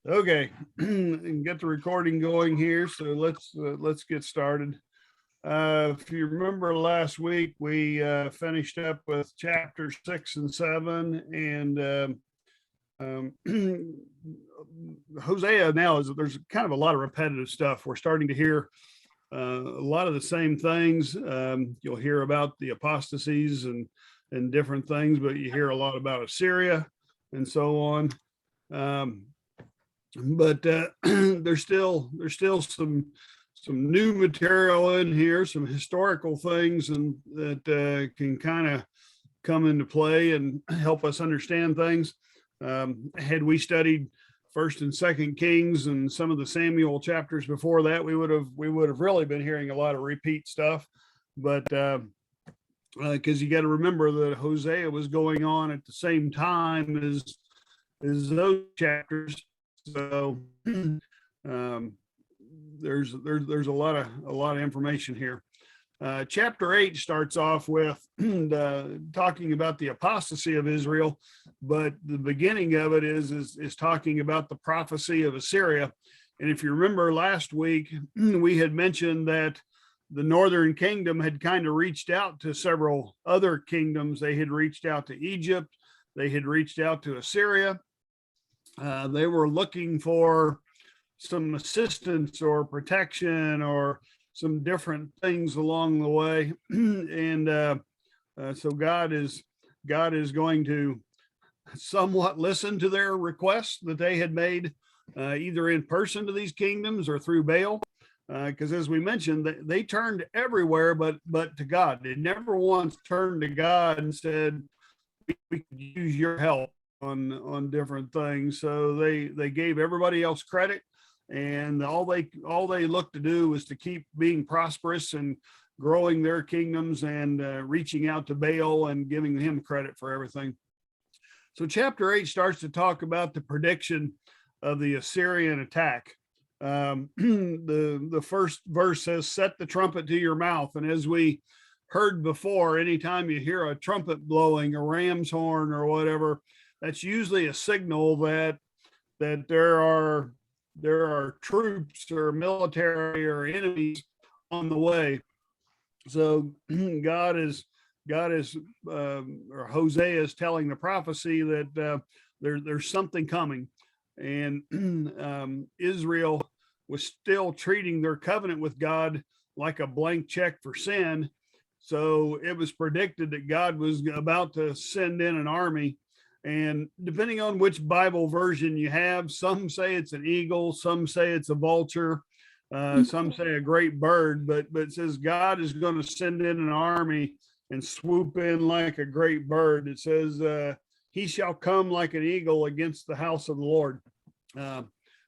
Okay, and get the recording going here. So let's get started. If you remember last week, we finished up with chapter 6 and 7, and Hosea now there's kind of a lot of repetitive stuff. We're starting to hear a lot of the same things. You'll hear about the apostasies and different things, but you hear a lot about Assyria and so on. But there's still some new material in here, some historical things, and that can kind of come into play and help us understand things. Had we studied First and Second Kings and some of the Samuel chapters before that, we would have really been hearing a lot of repeat stuff. But because you got to remember that Hosea was going on at the same time as those chapters. So there's a lot of information here. Chapter 8 starts off with talking about the apostasy of Israel, but the beginning of it is talking about the prophecy of Assyria. And if you remember last week, we had mentioned that the northern kingdom had kind of reached out to several other kingdoms. They had reached out to Egypt. They had reached out to Assyria. They were looking for some assistance or protection or some different things along the way. And so God is going to somewhat listen to their requests that they had made, either in person to these kingdoms or through Baal. Because as we mentioned, they turned everywhere but to God. They never once turned to God and said, we could use your help on different things. So they gave everybody else credit, and all they looked to do was to keep being prosperous and growing their kingdoms and reaching out to Baal and giving him credit for everything. So chapter 8 starts to talk about the prediction of the Assyrian attack. The first verse says, "Set the trumpet to your mouth." And as we heard before, anytime you hear a trumpet blowing, a ram's horn or whatever, that's usually a signal that there are troops or military or enemies on the way. So God is or Hosea is telling the prophecy that there's something coming, and Israel was still treating their covenant with God like a blank check for sin. So it was predicted that God was about to send in an army. And depending on which Bible version you have, some say it's an eagle, some say it's a vulture, some say a great bird, but it says God is going to send in an army and swoop in like a great bird. It says, he shall come like an eagle against the house of the Lord,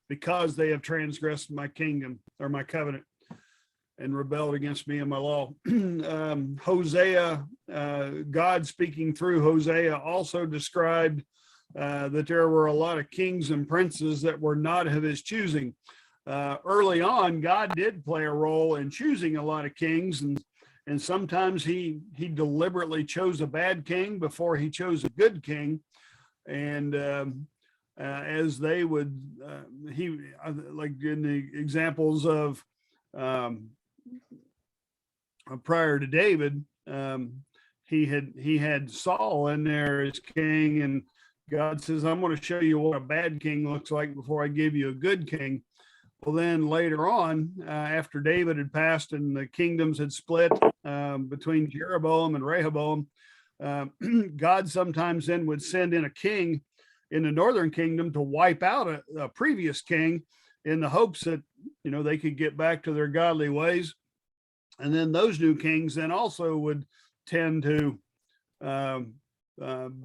because they have transgressed my kingdom or my covenant and rebelled against me and my law. Hosea, God speaking through Hosea, also described that there were a lot of kings and princes that were not of his choosing. Early on, God did play a role in choosing a lot of kings, and sometimes he deliberately chose a bad king before he chose a good king. And as they would, he like in the examples of prior to David, he had Saul in there as king, and God says, I'm going to show you what a bad king looks like before I give you a good king. Well, then later on, after David had passed and the kingdoms had split between Jeroboam and Rehoboam, God sometimes then would send in a king in the northern kingdom to wipe out a previous king in the hopes that, they could get back to their godly ways. And then those new kings then also would tend to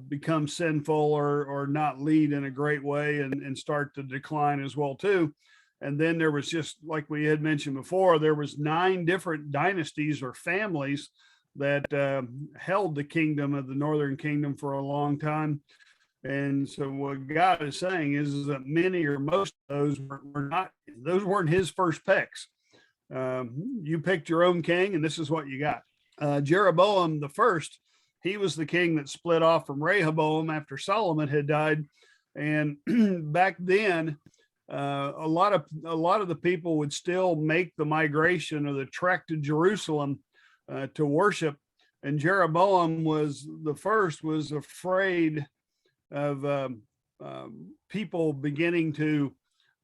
become sinful or not lead in a great way and start to decline as well too. And then there was, just like we had mentioned before, there was 9 different dynasties or families that held the kingdom of the northern kingdom for a long time. And so what God is saying is that many or most of those weren't his first picks. You picked your own king, and this is what you got. Jeroboam the first he was the king that split off from Rehoboam after Solomon had died. And back then, a lot of the people would still make the migration or the trek to Jerusalem to worship. And Jeroboam was afraid of people beginning to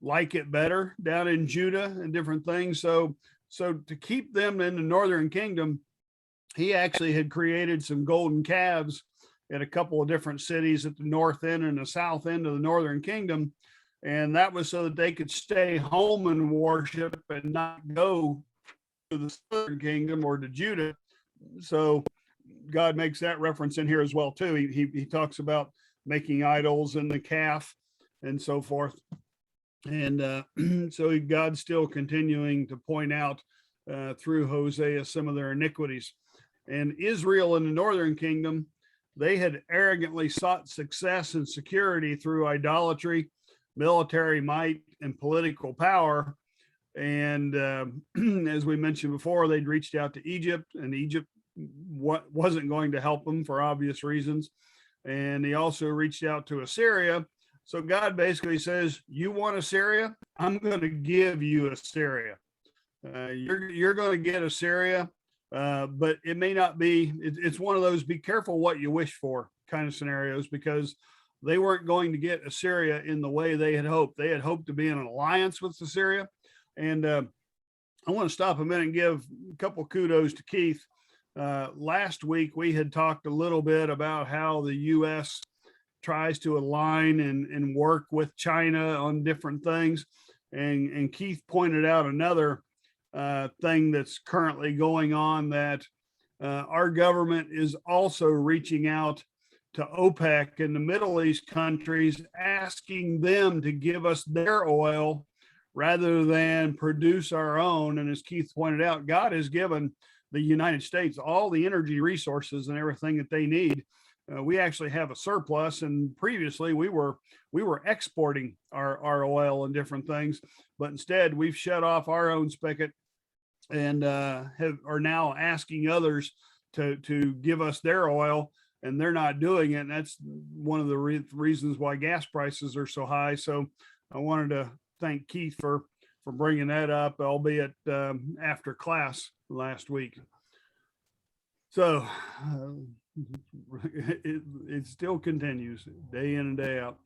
like it better down in Judah and different things. So to keep them in the northern kingdom, he actually had created some golden calves at a couple of different cities at the north end and the south end of the northern kingdom. And that was so that they could stay home and worship and not go to the southern kingdom or to Judah. So God makes that reference in here as well too. He talks about making idols and the calf and so forth. And so God's still continuing to point out through Hosea some of their iniquities. And Israel in the northern kingdom, they had arrogantly sought success and security through idolatry, military might, and political power. And as we mentioned before, they'd reached out to Egypt, and Egypt wasn't going to help them for obvious reasons. And he also reached out to Assyria. So God basically says, you want Assyria? I'm going to give you Assyria. You're going to get Assyria, but it may not be, it's one of those be careful what you wish for kind of scenarios, because they weren't going to get Assyria in the way they had hoped. They had hoped to be in an alliance with Assyria. And I want to stop a minute and give a couple kudos to Keith. Last week, we had talked a little bit about how the U.S. tries to align and work with China on different things. And Keith pointed out another thing that's currently going on, that our government is also reaching out to OPEC and the Middle East countries, asking them to give us their oil rather than produce our own. And as Keith pointed out, God has given the United States all the energy resources and everything that they need. We actually have a surplus, and previously we were exporting our oil and different things, but instead we've shut off our own spigot and are now asking others to give us their oil, and they're not doing it. And that's one of the reasons why gas prices are so high. So I wanted to thank Keith for bringing that up, albeit after class last week. So it still continues day in and day out.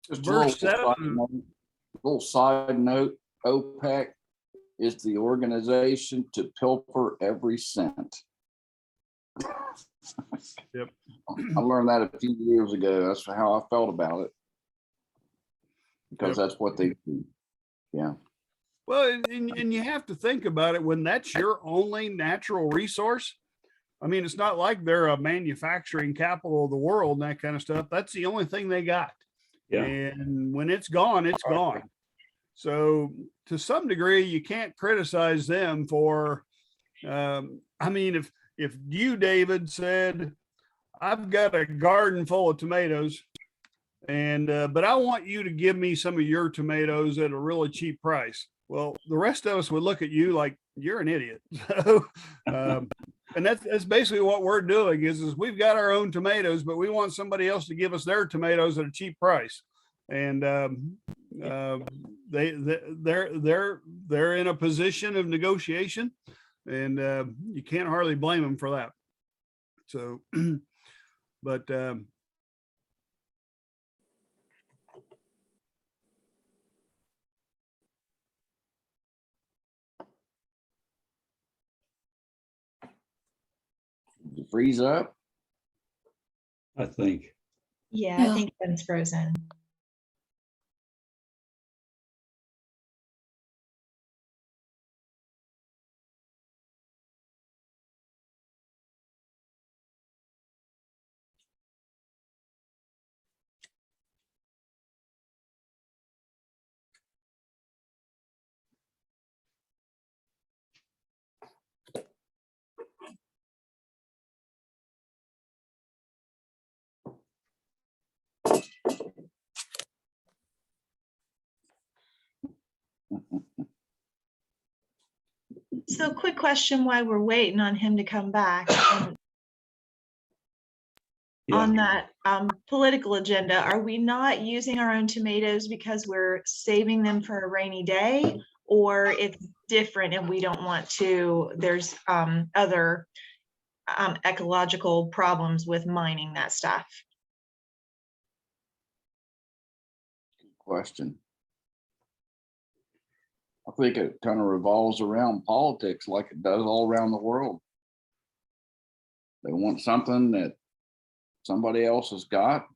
Just Verse a little side note, OPEC is the organization to pilfer every cent. Yep. I learned that a few years ago. That's how I felt about it, because that's what they do. Yeah. Well, and you have to think about it, when that's your only natural resource. I mean, it's not like they're a manufacturing capital of the world and that kind of stuff. That's the only thing they got. Yeah. And when it's gone, it's gone. So to some degree, you can't criticize them for, I mean, if you, David, said, I've got a garden full of tomatoes, and but I want you to give me some of your tomatoes at a really cheap price. Well, the rest of us would look at you like you're an idiot. So, and that's basically what we're doing is we've got our own tomatoes, but we want somebody else to give us their tomatoes at a cheap price. And they're in a position of negotiation, and you can't hardly blame them for that. So, but Did you freeze up? I think. Yeah, I think Ben's frozen. So quick question while we're waiting on him to come back. On that political agenda, are we not using our own tomatoes because we're saving them for a rainy day? Or it's different and we don't want to, there's other ecological problems with mining that stuff? Question. I think it kind of revolves around politics like it does all around the world. They want something that somebody else has got.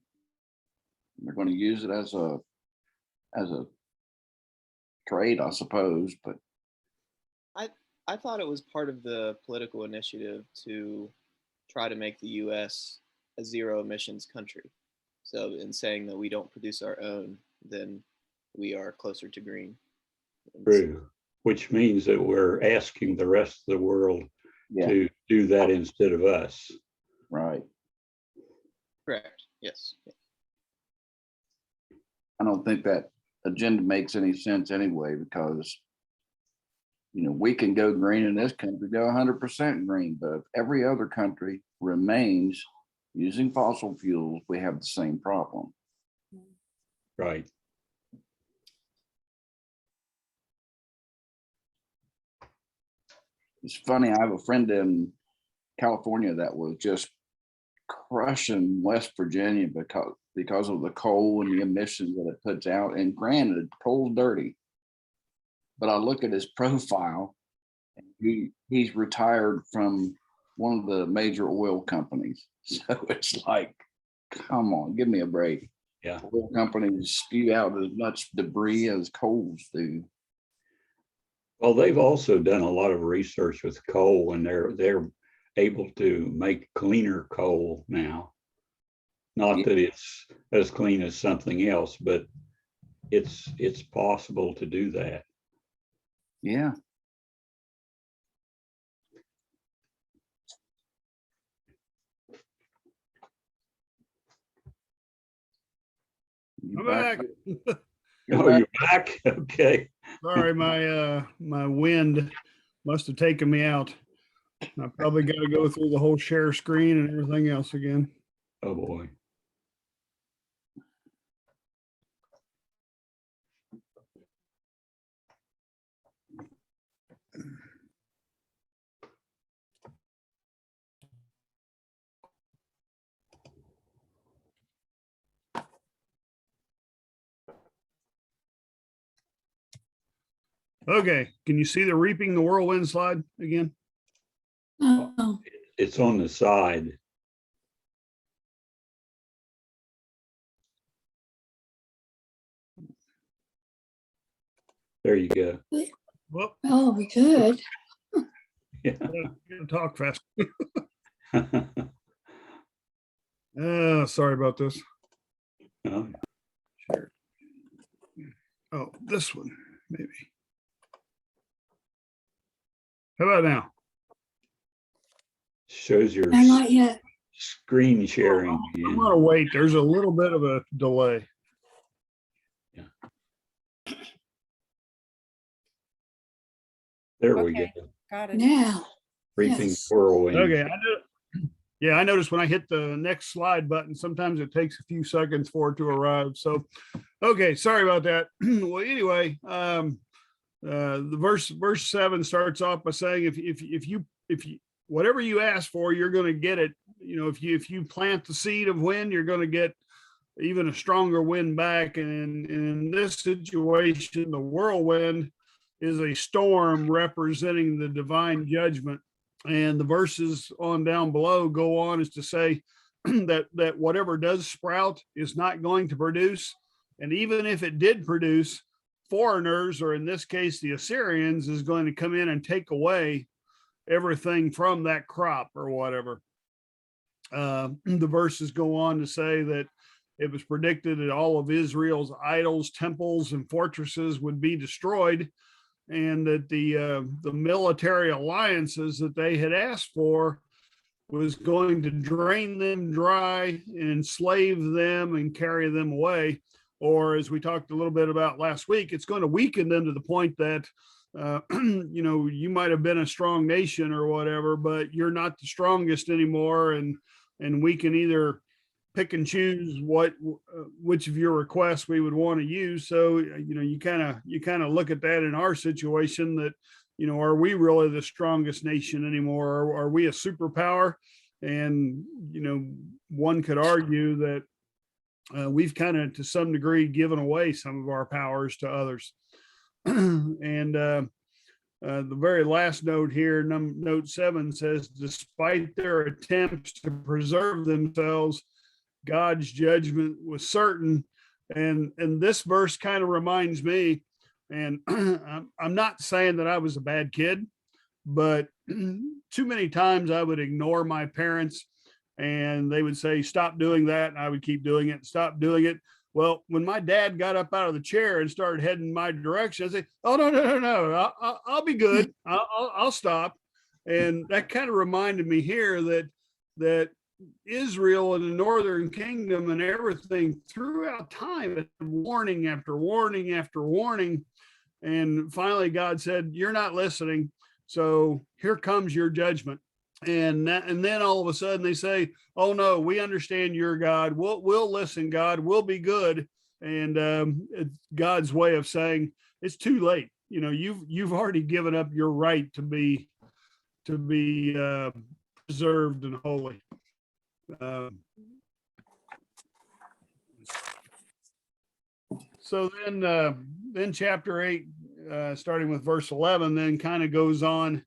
They're going to use it as a trade, I suppose. But I thought it was part of the political initiative to try to make the U.S. a zero emissions country. So in saying that we don't produce our own, then we are closer to green. True, which means that we're asking the rest of the world to do that instead of us. Right. Correct. Yes. I don't think that agenda makes any sense anyway, because we can go green in this country, go 100% green, but if every other country remains using fossil fuels, we have the same problem. Right. It's funny, I have a friend in California that was just crushing West Virginia because of the coal and the emissions that it puts out. And granted, coal's dirty, but I look at his profile, and he's retired from one of the major oil companies. So it's like, come on, give me a break. Yeah. Oil companies spew out as much debris as coals do. Well, they've also done a lot of research with coal, and they're able to make cleaner coal now. Not that it's as clean as something else, but it's possible to do that. Yeah. I'm back. Oh, you're back? Okay. Sorry, my wind must have taken me out. I probably got to go through the whole share screen and everything else again. Oh boy. Okay, can you see the reaping the whirlwind slide again? Oh, It's on the side. There you go. Well, oh, we could. Yeah. gotta talk fast. Sorry about this. Oh, Share. Oh, this one, maybe. How about now? shows your Not yet. screen sharing I'm again. gonna wait. There's a little bit of a delay. There we Okay. go. Got it. Now. Reaping Yes. whirlwind. Okay, I noticed when I hit the next slide button, sometimes it takes a few seconds for it to arrive. So, okay, sorry about that. Well, anyway, the verse 7 starts off by saying, if you whatever you ask for, you're going to get it. If you plant the seed of wind, you're going to get even a stronger wind back. And in this situation, the whirlwind is a storm representing the divine judgment. And the verses on down below go on as to say that whatever does sprout is not going to produce. And even if it did produce, foreigners, or in this case, the Assyrians, is going to come in and take away everything from that crop or whatever. The verses go on to say that it was predicted that all of Israel's idols, temples, and fortresses would be destroyed, and that the military alliances that they had asked for was going to drain them dry and enslave them and carry them away. Or, as we talked a little bit about last week, it's going to weaken them to the point that you might have been a strong nation or whatever, but you're not the strongest anymore. And we can either pick and choose which of your requests we would want to use. So, you kind of look at that in our situation that, are we really the strongest nation anymore? Are we a superpower? And, one could argue that we've kind of, to some degree, given away some of our powers to others. And the very last note here, note 7 says, despite their attempts to preserve themselves, God's judgment was certain. And this verse kind of reminds me, and I'm not saying that I was a bad kid, but too many times I would ignore my parents and they would say, stop doing that. And I would keep doing it, stop doing it. Well, when my dad got up out of the chair and started heading my direction, I say, "Oh, no. I'll be good. I'll stop." And that kind of reminded me here that Israel and the Northern Kingdom and everything throughout time, warning after warning after warning. And finally, God said, "You're not listening. So here comes your judgment." And then all of a sudden they say, "Oh no, we understand your God. We'll listen, God. We'll be good." And it's God's way of saying it's too late. You've already given up your right to be preserved and holy. So then chapter 8, starting with verse 11, then kind of goes on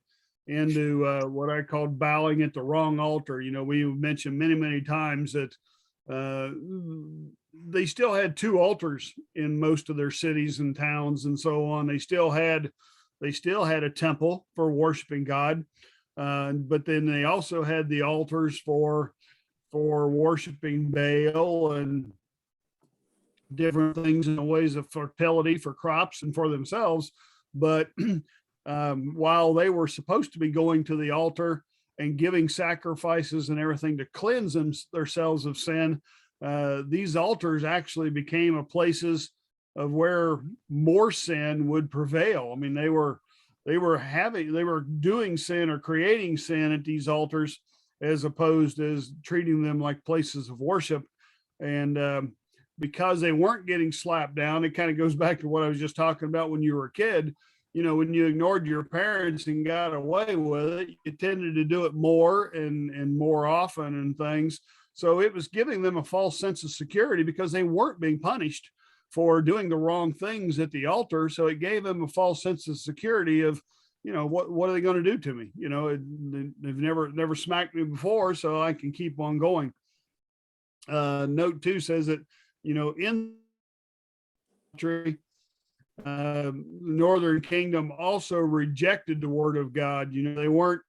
into what I called bowing at the wrong altar. We mentioned many times that they still had 2 altars in most of their cities and towns and so on. They still had a temple for worshiping God, but then they also had the altars for worshiping Baal and different things in the ways of fertility for crops and for themselves. But while they were supposed to be going to the altar and giving sacrifices and everything to cleanse themselves of sin, these altars actually became a places of where more sin would prevail. I mean, they were doing sin or creating sin at these altars, as opposed as treating them like places of worship. And because they weren't getting slapped down, it kind of goes back to what I was just talking about when you were a kid. When you ignored your parents and got away with it, you tended to do it more and more often and things. So it was giving them a false sense of security because they weren't being punished for doing the wrong things at the altar. So it gave them a false sense of security of, what are they going to do to me? They've never smacked me before, so I can keep on going. Note 2 says that, in the Northern Kingdom also rejected the word of God. They weren't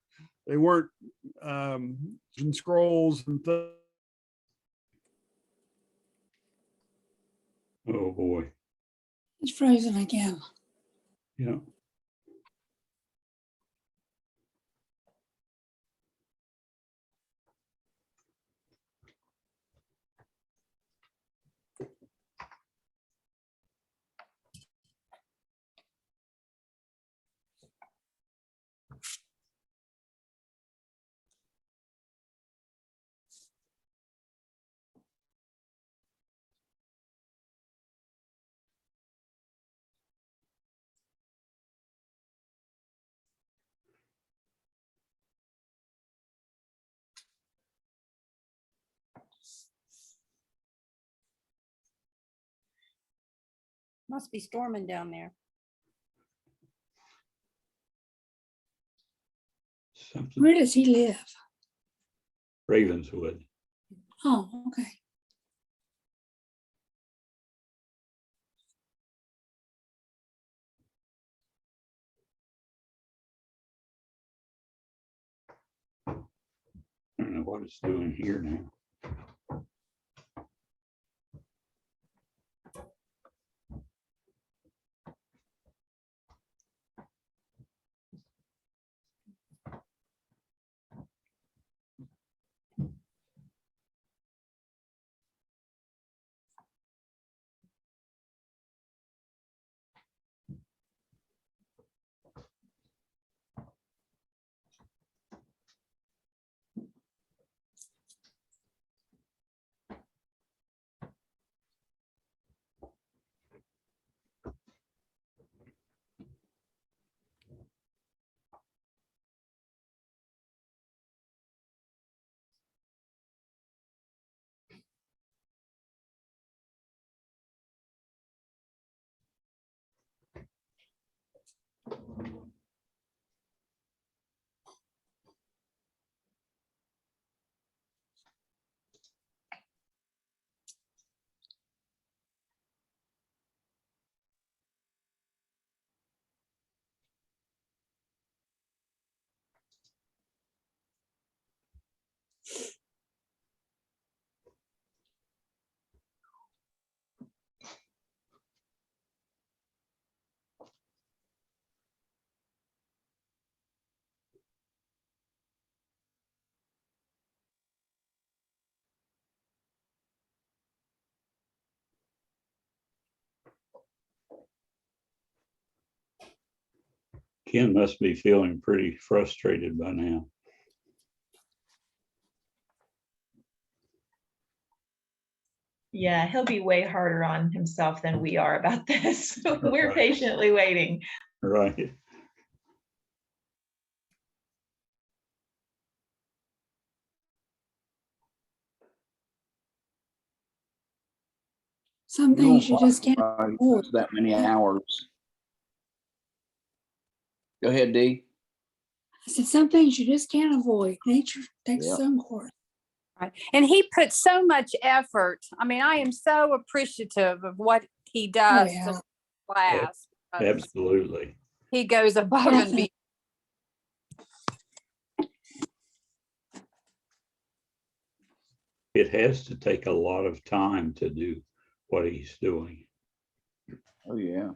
scrolls and Oh boy. It's frozen again. Yeah. Must be storming down there. Something. Where does he live? Ravenswood. Oh, okay. I don't know what it's doing here now. Ken must be feeling pretty frustrated by now. Yeah, he'll be way harder on himself than we are about this. We're Right. patiently waiting. Right. Some You don't things you just can't fly avoid. that many hours. Go ahead, D. I said, some things you just can't avoid. Nature takes Yep. some course. Right. And he put so much effort. I mean, I am so appreciative of what he does yeah. to class. because Absolutely. He goes above and beyond. It has to take a lot of time to do what he's doing. Oh, yeah.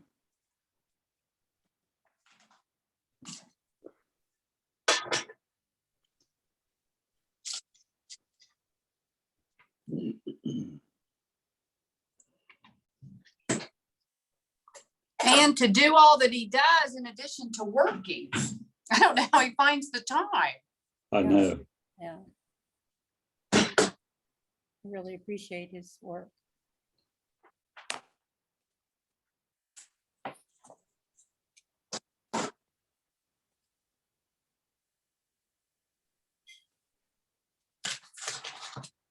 And to do all that he does in addition to working. I don't know how he finds the time. I know. Yeah. I really appreciate his work.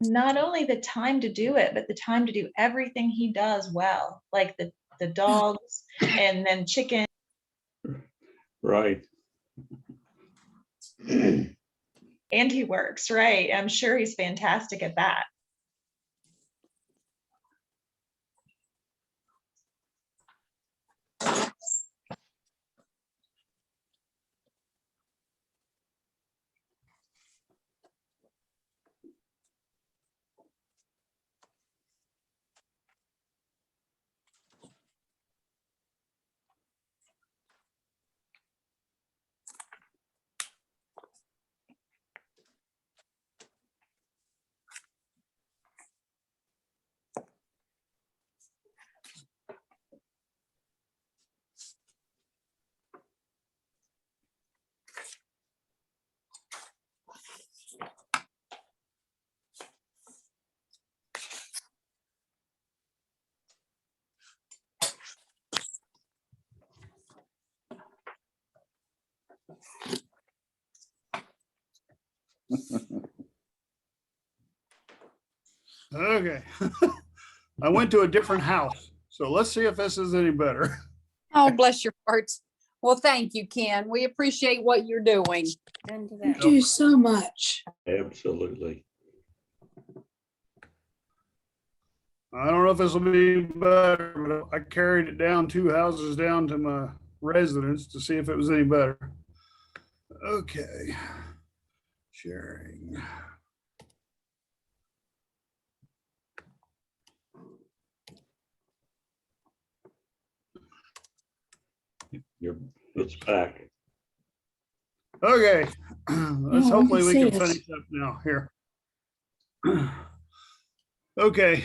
Not only the time to do it, but the time to do everything he does well, like the dogs and then chicken. Right. And he works, right? I'm sure he's fantastic at that. Okay. I went to a different house. So let's see if this is any better. Oh, bless your hearts. Well, thank you, Ken. We appreciate what you're doing. Into You that. do so much. Absolutely. I don't know if this will be better, but I carried it down 2 houses down to my residence to see if it was any better. Okay. Sharing. It's back. Okay. Let's Yeah, hopefully we can see us. finish up now here. Okay.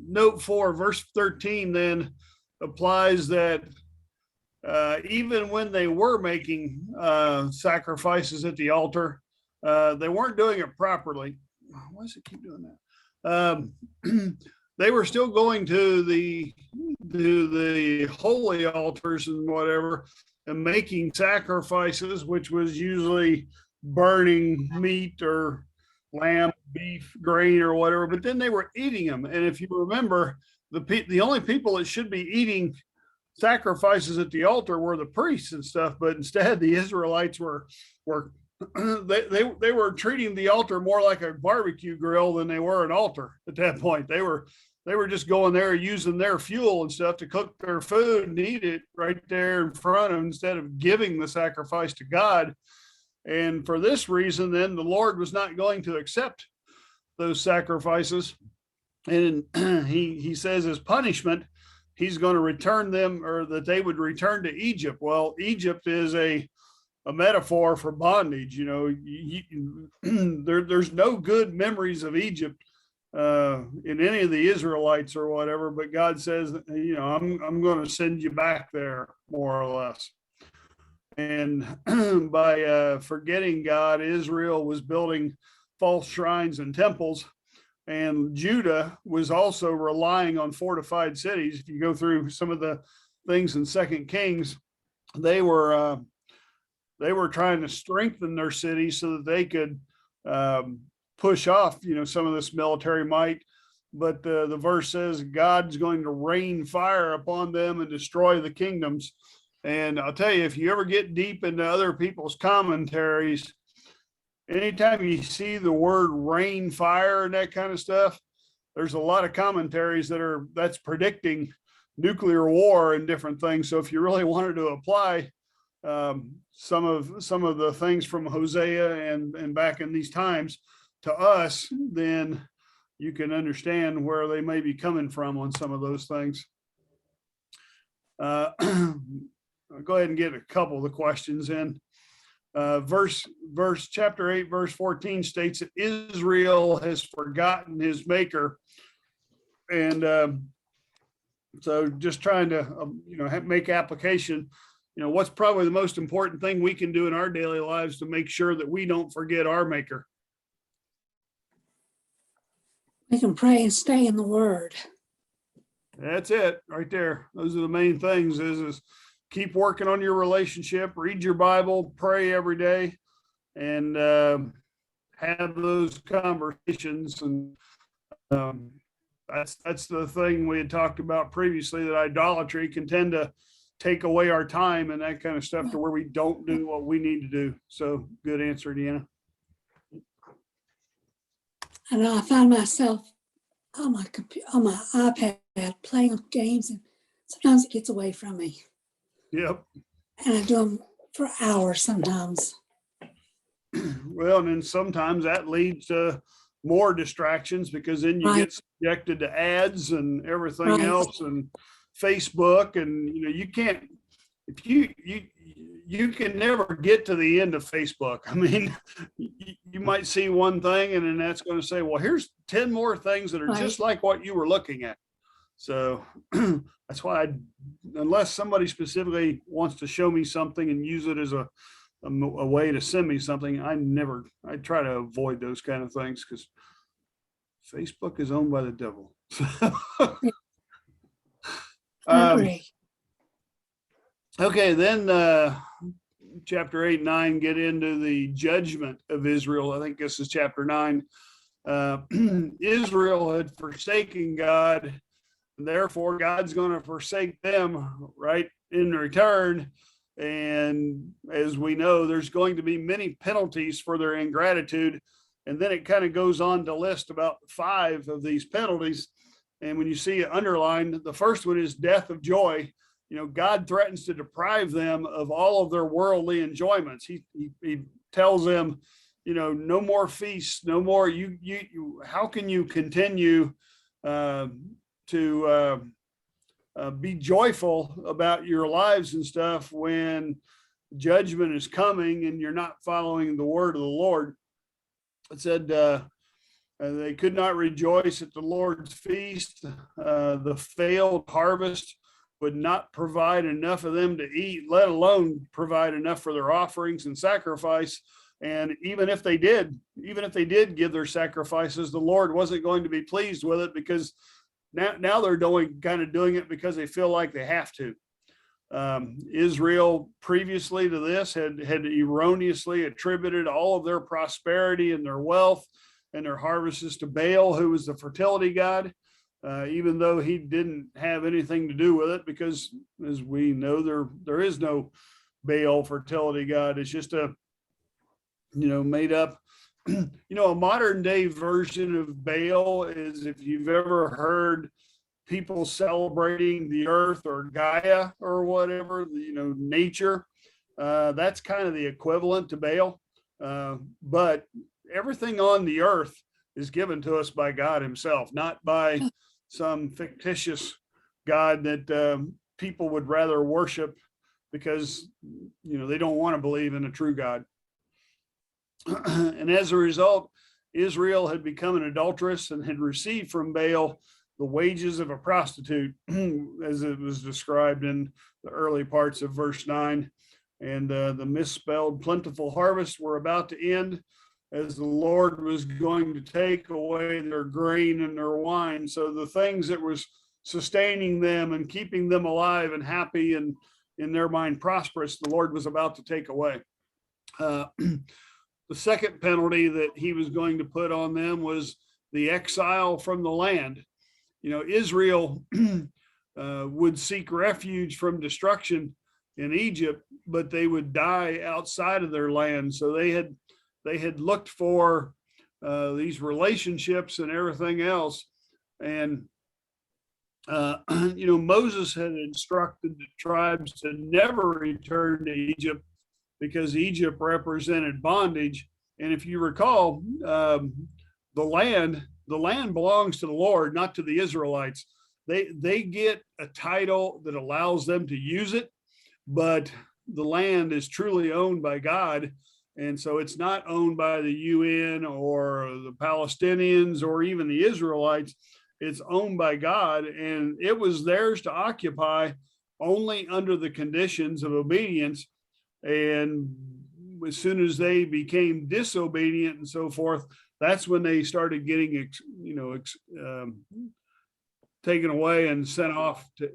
Note 4, verse 13 then applies that even when they were making sacrifices at the altar, they weren't doing it properly. Why does it keep doing that? They were still going to the holy altars and whatever and making sacrifices, which was usually burning meat or lamb, beef, grain, or whatever. But then they were eating them. And if you remember, the only people that should be eating sacrifices at the altar were the priests and stuff, but instead the Israelites were they were treating the altar more like a barbecue grill than they were an altar at that point. They were just going there using their fuel and stuff to cook their food and eat it right there in front of them instead of giving the sacrifice to God. And for this reason, then the Lord was not going to accept those sacrifices. And he says as punishment, he's going to return them, or that they would return to Egypt. Well, Egypt is a metaphor for bondage. You know, there's no good memories of Egypt in any of the Israelites or whatever, but God says, you know, I'm going to send you back there more or less. And by forgetting God, Israel was building false shrines and temples. And Judah was also relying on fortified cities. If you go through some of the things in Second Kings, they were trying to strengthen their cities so that they could push off, some of this military might. But the verse says God's going to rain fire upon them and destroy the kingdoms. And I'll tell you, if you ever get deep into other people's commentaries, anytime you see the word rain fire and that kind of stuff, there's a lot of commentaries that's predicting nuclear war and different things. So if you really wanted to apply some of the things from Hosea and back in these times to us, then you can understand where they may be coming from on some of those things. I'll go ahead and get a couple of the questions in. Chapter 8, verse 14 states that Israel has forgotten his maker. And so just trying to, make application, what's probably the most important thing we can do in our daily lives to make sure that we don't forget our maker. We can pray and stay in the word. That's it right there. Those are the main things is keep working on your relationship, read your Bible, pray every day, and have those conversations. And that's the thing we had talked about previously, that idolatry can tend to take away our time and that kind of stuff to where we don't do what we need to do. So good answer, Deanna. And I find myself on my computer, on my iPad, playing games, and sometimes it gets away from me. Yep. And I do them for hours sometimes. Well, and then sometimes that leads to more distractions, because then you get subjected to ads and everything else, and Facebook, and you can't, if you can never get to the end of Facebook. I mean, you might see one thing and then that's going to say, well, here's 10 more things that are just like what you were looking at. So that's why unless somebody specifically wants to show me something and use it as a way to send me something, I try to avoid those kind of things, because Facebook is owned by the devil. I agree. Okay, then chapter 8 and 9 get into the judgment of Israel. I think this is chapter 9. Israel had forsaken God, and therefore God's going to forsake them, right, in return. And as we know, there's going to be many penalties for their ingratitude. And then it kind of goes on to list about 5 of these penalties. And when you see it underlined, the first one is death of joy. God threatens to deprive them of all of their worldly enjoyments. He tells them, no more feasts, no more. How can you continue to be joyful about your lives and stuff when judgment is coming and you're not following the word of the Lord? It said they could not rejoice at the Lord's feast. The failed harvest would not provide enough of them to eat, let alone provide enough for their offerings and sacrifice. And even if they did give their sacrifices, the Lord wasn't going to be pleased with it, because now they're doing it because they feel like they have to. Israel previously to this had erroneously attributed all of their prosperity and their wealth and their harvests to Baal, who was the fertility god. Even though he didn't have anything to do with it, because as we know, there is no Baal fertility god. It's just a, made up, a modern day version of Baal is, if you've ever heard people celebrating the earth or Gaia or whatever, nature, that's kind of the equivalent to Baal. But everything on the earth is given to us by God himself, not by some fictitious God that people would rather worship because, they don't want to believe in a true God. And as a result, Israel had become an adulteress and had received from Baal the wages of a prostitute, as it was described in the early parts of verse 9. and the misspelled plentiful harvest were about to end, as the Lord was going to take away their grain and their wine. So the things that was sustaining them and keeping them alive and happy and in their mind prosperous, the Lord was about to take away. The second penalty that he was going to put on them was the exile from the land. You know, Israel would seek refuge from destruction in Egypt, but they would die outside of their land. So they had looked for these relationships and everything else. And, you know, Moses had instructed the tribes to never return to Egypt because Egypt represented bondage. And if you recall, the land belongs to the Lord, not to the Israelites. They get a title that allows them to use it, but the land is truly owned by God. And so it's not owned by the UN or the Palestinians or even the Israelites. It's owned by God, and it was theirs to occupy only under the conditions of obedience. And as soon as they became disobedient and so forth, that's when they started getting, taken away and sent off to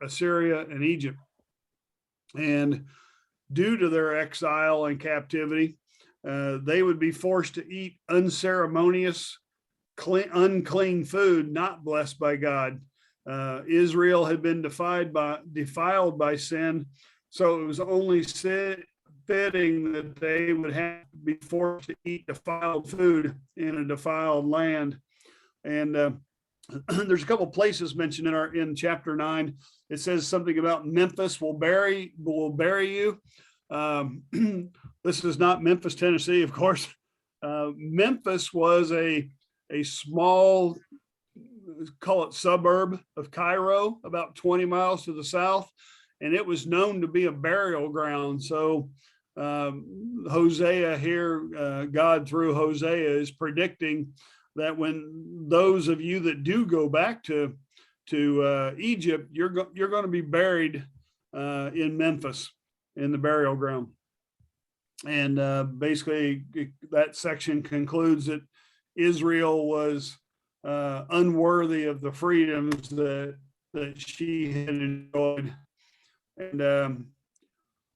Assyria and Egypt. And due to their exile and captivity, they would be forced to eat unceremonious, unclean food not blessed by God. Israel had been defiled by sin, so it was only fitting that they would have to be forced to eat defiled food in a defiled land. And there's a couple places mentioned in chapter 9. It says something about Memphis will bury you. This is not Memphis, Tennessee, of course. Memphis was a small, call it suburb of Cairo, about 20 miles to the south, and it was known to be a burial ground. So Hosea here, God through Hosea is predicting that when those of you that do go back to Egypt, you're going to be buried in Memphis in the burial ground. And basically that section concludes that Israel was unworthy of the freedoms that she had enjoyed. And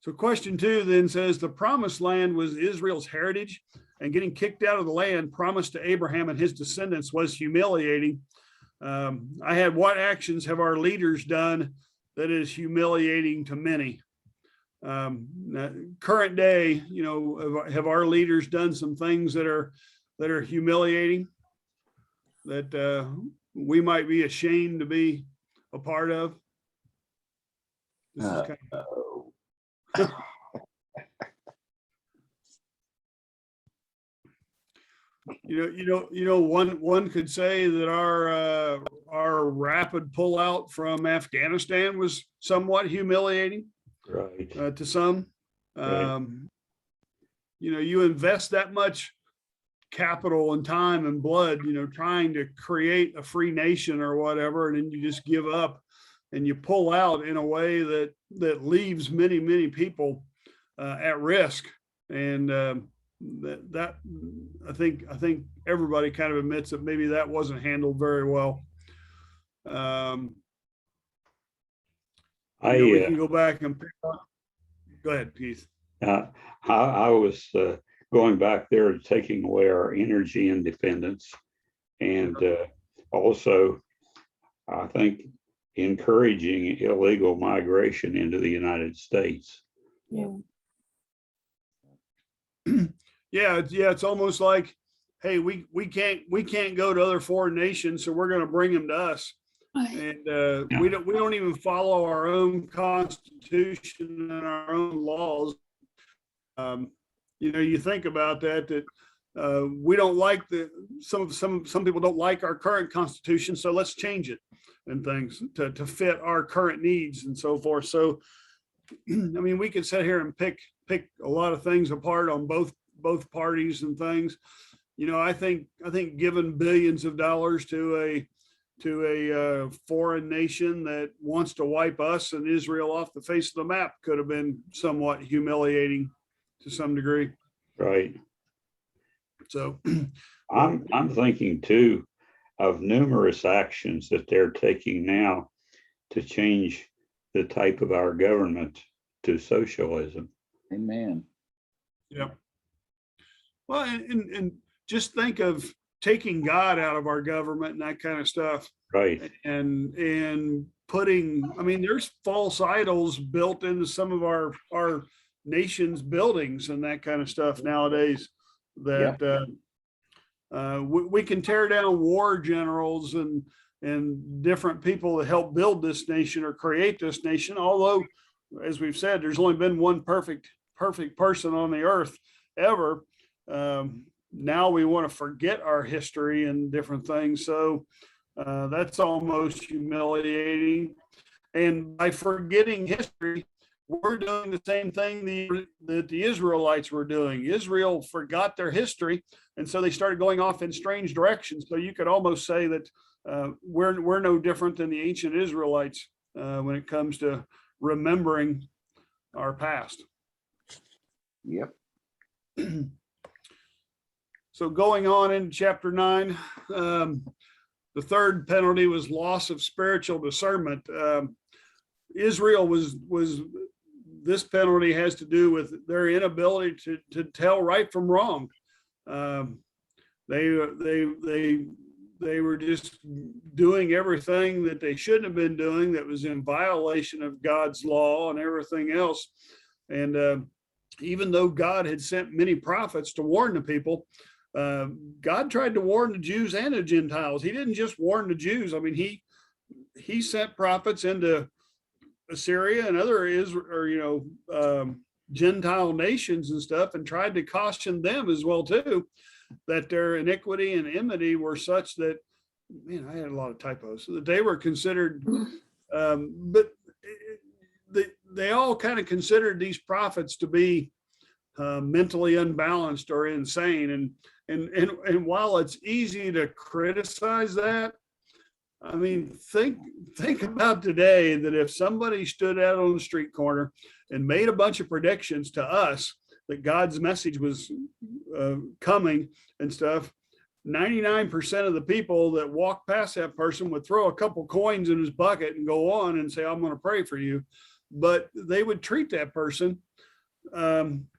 so question 2 then says, the promised land was Israel's heritage, and getting kicked out of the land promised to Abraham and his descendants was humiliating. I had, what actions have our leaders done that is humiliating to many? Current day, you know, have our leaders done some things that are humiliating, that we might be ashamed to be a part of? This is kind of... One could say that our rapid pullout from Afghanistan was somewhat humiliating, right, to some. Right. You invest that much capital and time and blood, trying to create a free nation or whatever, and then you just give up and you pull out in a way that leaves many people at risk. And that I think everybody kind of admits that maybe that wasn't handled very well. We can go back and pick up. Go ahead, Keith. I was going back there, taking away our energy independence, and also I think encouraging illegal migration into the United States. Yeah. Yeah, it's almost like, hey, we can't go to other foreign nations, so we're going to bring them to us. Right. And we don't even follow our own constitution and our own laws. You think about that we don't like some people don't like our current constitution, so let's change it and things to fit our current needs and so forth. So, I mean, we could sit here and pick a lot of things apart on both parties and things. I think giving billions of dollars to to a foreign nation that wants to wipe us and Israel off the face of the map could have been somewhat humiliating to some degree. Right. So I'm thinking too of numerous actions that they're taking now to change the type of our government to socialism. Amen. yeah. Well, and just think of taking God out of our government and that kind of stuff. Right. And putting, I mean, there's false idols built into some of our nation's buildings and that kind of stuff nowadays that we can tear down war generals and different people that help build this nation or create this nation. Although, as we've said, there's only been one perfect person on the earth ever. Now we want to forget our history and different things. So that's almost humiliating. And by forgetting history, we're doing the same thing that the Israelites were doing. Israel forgot their history, and so they started going off in strange directions. So you could almost say that we're no different than the ancient Israelites when it comes to remembering our past. Yep. So going on in chapter 9, the third penalty was loss of spiritual discernment. Israel was this penalty has to do with their inability to tell right from wrong. They were just doing everything that they shouldn't have been doing that was in violation of God's law and everything else. And even though God had sent many prophets to warn the people, God tried to warn the Jews and the Gentiles. He didn't just warn the Jews. I mean, he sent prophets into Assyria and other Gentile nations and stuff, and tried to caution them as well too, that their iniquity and enmity were such that, man, I had a lot of typos, that they were considered, but they all kind of considered these prophets to be mentally unbalanced or insane. And while it's easy to criticize that, I mean, think about today that if somebody stood out on the street corner and made a bunch of predictions to us that God's message was coming and stuff, 99% of the people that walk past that person would throw a couple coins in his bucket and go on and say, I'm going to pray for you. But they would treat that person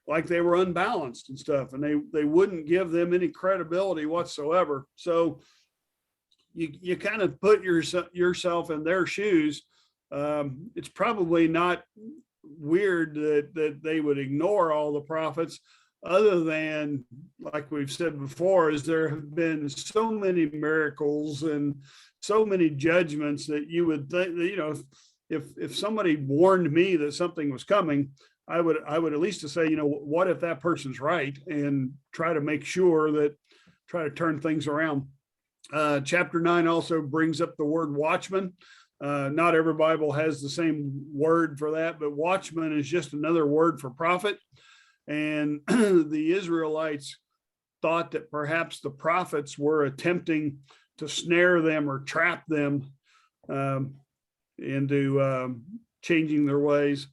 like they were unbalanced and stuff, and they wouldn't give them any credibility whatsoever. So you kind of put yourself in their shoes. It's probably not weird that they would ignore all the prophets, other than, like we've said before, is there have been so many miracles and so many judgments that you would think that, if somebody warned me that something was coming, I would at least say, what if that person's right, and try to turn things around. Chapter 9 also brings up the word watchman. Not every Bible has the same word for that, but watchman is just another word for prophet. And the Israelites thought that perhaps the prophets were attempting to snare them or trap them into changing their ways.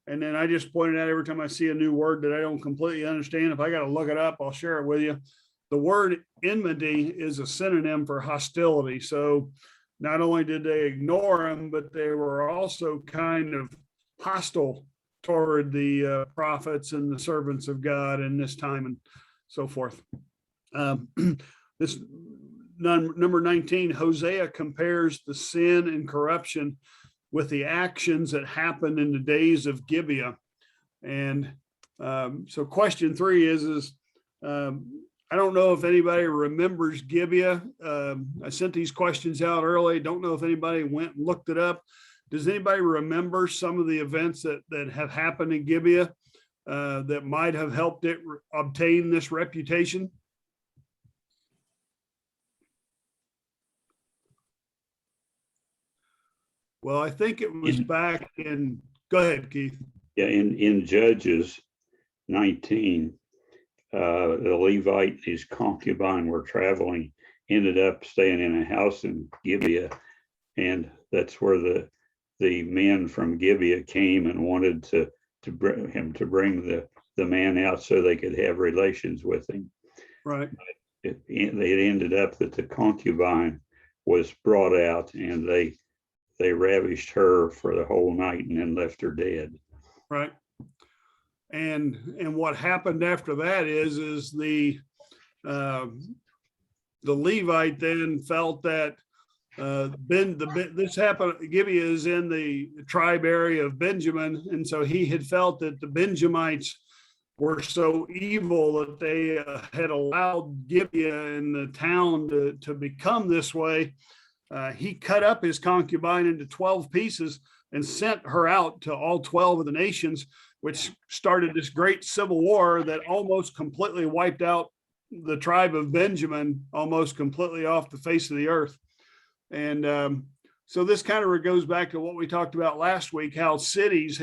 And then I just pointed out, every time I see a new word that I don't completely understand, if I got to look it up, I'll share it with you. The word enmity is a synonym for hostility. So not only did they ignore him, but they were also kind of hostile toward the prophets and the servants of God in this time and so forth. This number 19, Hosea compares the sin and corruption with the actions that happened in the days of Gibeah. And so question 3 is I don't know if anybody remembers Gibeah. I sent these questions out early. Don't know if anybody went and looked it up. Does anybody remember some of the events that have happened in Gibeah that might have helped it obtain this reputation? Well, I think it was back in, go ahead, Keith. Yeah, in Judges 19, the Levite and his concubine were traveling ended up staying in a house in Gibeah. And that's where the men from Gibeah came and wanted to bring the man out so they could have relations with him. Right. It ended up that the concubine was brought out, and they ravished her for the whole night and then left her dead. Right. And what happened after that is the Levite then felt that this happened. Gibeah is in the tribe area of Benjamin, and so he had felt that the Benjamites were so evil that they had allowed Gibeah and the town to become this way. He cut up his concubine into 12 pieces and sent her out to all 12 of the nations, which started this great civil war that almost completely wiped out the tribe of Benjamin, almost completely off the face of the earth. And so this kind of goes back to what we talked about last week, how cities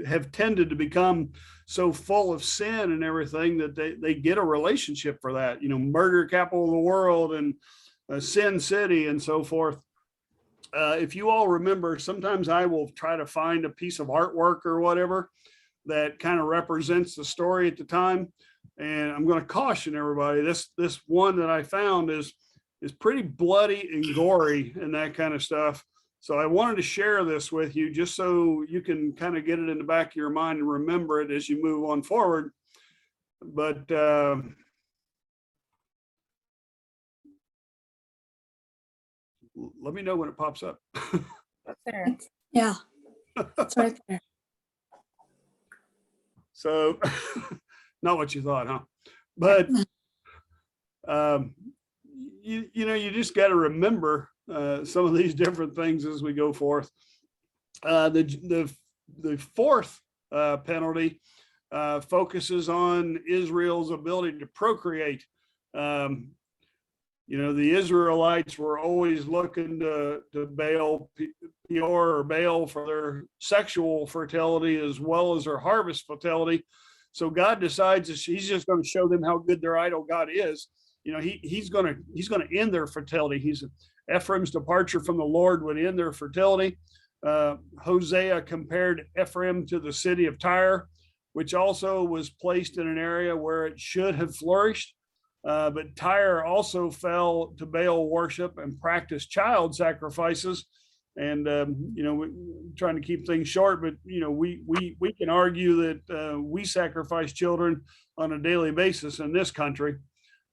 have tended to become so full of sin and everything that they get a relationship for that, murder capital of the world and Sin City and so forth. If you all remember, sometimes I will try to find a piece of artwork or whatever that kind of represents the story at the time. And I'm going to caution everybody, this one that I found is pretty bloody and gory and that kind of stuff. So I wanted to share this with you just so you can kind of get it in the back of your mind and remember it as you move on forward. But let me know when it pops up. There. Yeah, it's right there. So not what you thought, huh? But you just got to remember some of these different things as we go forth. The fourth penalty focuses on Israel's ability to procreate. The Israelites were always looking to Baal, Peor or Baal for their sexual fertility as well as their harvest fertility. So God decides that he's just going to show them how good their idol God is. He's going to end their fertility. Ephraim's departure from the Lord would end their fertility. Hosea compared Ephraim to the city of Tyre, which also was placed in an area where it should have flourished. But Tyre also fell to Baal worship and practiced child sacrifices. And we're trying to keep things short, but we can argue that we sacrifice children on a daily basis in this country.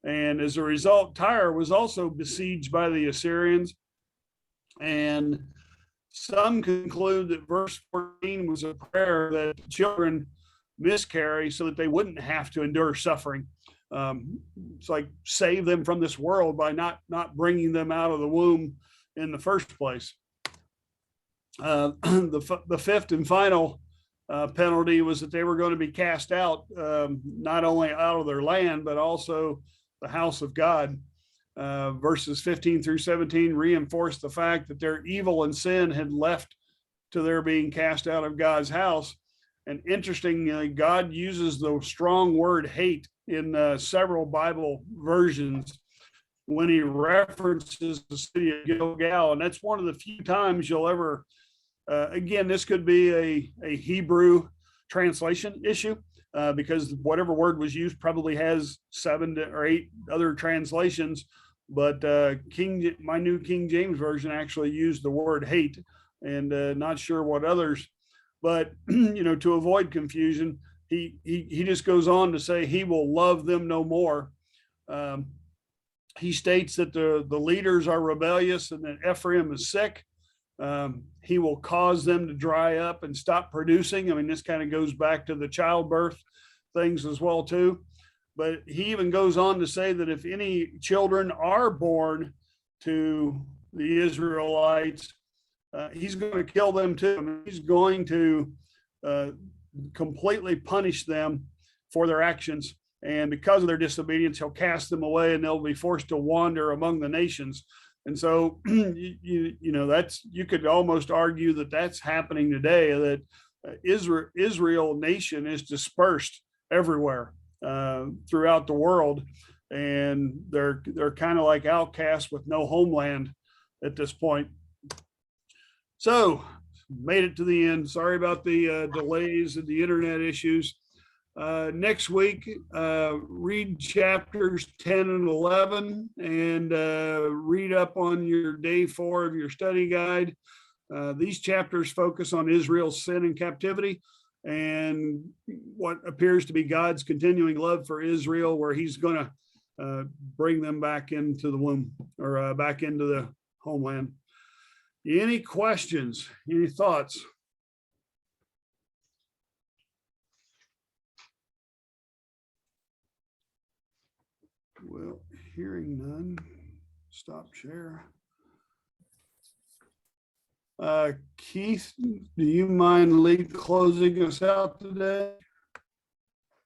And as a result, Tyre was also besieged by the Assyrians. And some conclude that verse 14 was a prayer that children miscarry so that they wouldn't have to endure suffering. It's like save them from this world by not bringing them out of the womb in the first place. The fifth and final penalty was that they were going to be cast out, not only out of their land, but also the house of God. Verses 15 through 17 reinforced the fact that their evil and sin had left to their being cast out of God's house. And interestingly, God uses the strong word hate in several Bible versions when he references the city of Gilgal. And that's one of the few times you'll ever, again, this could be a Hebrew translation issue because whatever word was used probably has 7 or 8 other translations. But my new King James Version actually used the word hate, and not sure what others. But to avoid confusion, he just goes on to say he will love them no more. He states that the leaders are rebellious and that Ephraim is sick. He will cause them to dry up and stop producing. I mean, this kind of goes back to the childbirth things as well too. But he even goes on to say that if any children are born to the Israelites, he's going to kill them too. I mean, he's going to completely punish them for their actions. And because of their disobedience, he'll cast them away and they'll be forced to wander among the nations. And so, you could almost argue that that's happening today, that Israel nation is dispersed everywhere throughout the world. and they're kind of like outcasts with no homeland at this point. So made it to the end. Sorry about the delays and the internet issues. Next week, read chapters 10 and 11 and read up on your day 4 of your study guide. These chapters focus on Israel's sin and captivity and what appears to be God's continuing love for Israel, where he's going to bring them back into the womb, or back into the homeland. Any questions? Any thoughts? Well, hearing none, stop share. Keith, do you mind closing us out today?